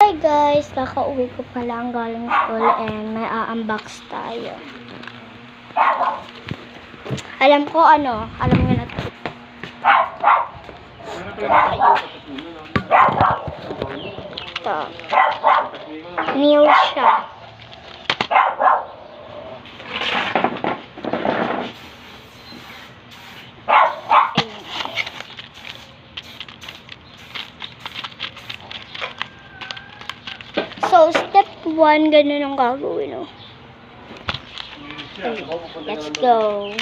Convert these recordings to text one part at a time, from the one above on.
Hi guys! Kakauwi ko pa lang galing school and may a-unbox tayo. Alam nyo na to. Ito. New siya. So, step 1, ganun ang gagawin, oh. Okay, let's go.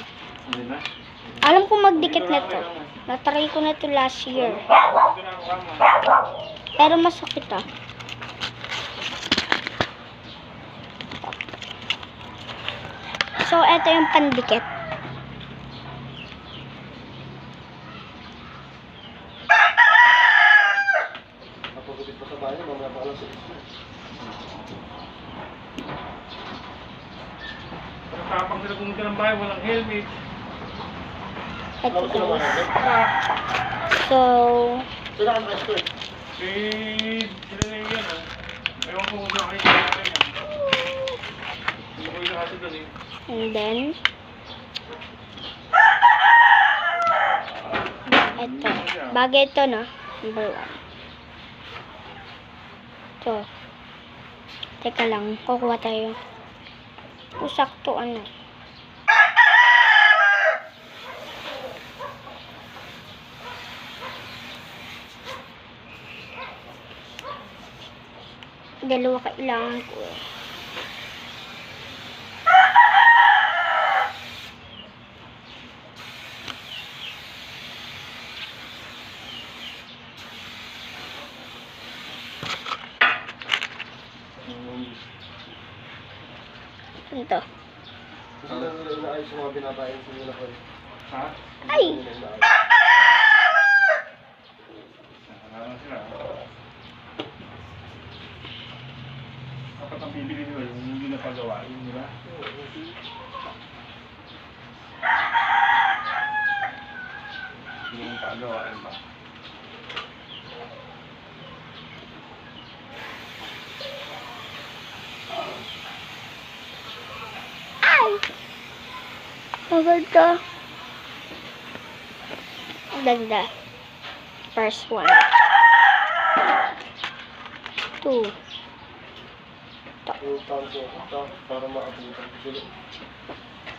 Alam ko magdikit na to. Natry ko na to last year. Pero masakit, ah. So, eto yung pandikit. Kapag sila pumunta ng bahay, walang helmet. Ito guys. So, Sila na yan, ah. Ewan ko kung saan kayo sila yan. Hindi ko yung hati doon, eh. and then, ito. Bagay ito, no? Number 1. Ito. Teka lang, kukuha tayo. Sakto, ano. Dalawa kailangan ko, eh. Ito. Ha? Ay! Nakakaroon sila. Kapag ang bibili nila, yung hindi napagawa, yun nila. Yung pagawaan ba? Ay! Maganda. Ang ganda. First 1. 2. Para maabutan ko sila.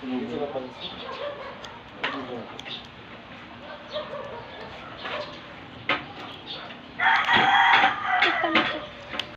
Hindi ko napansin.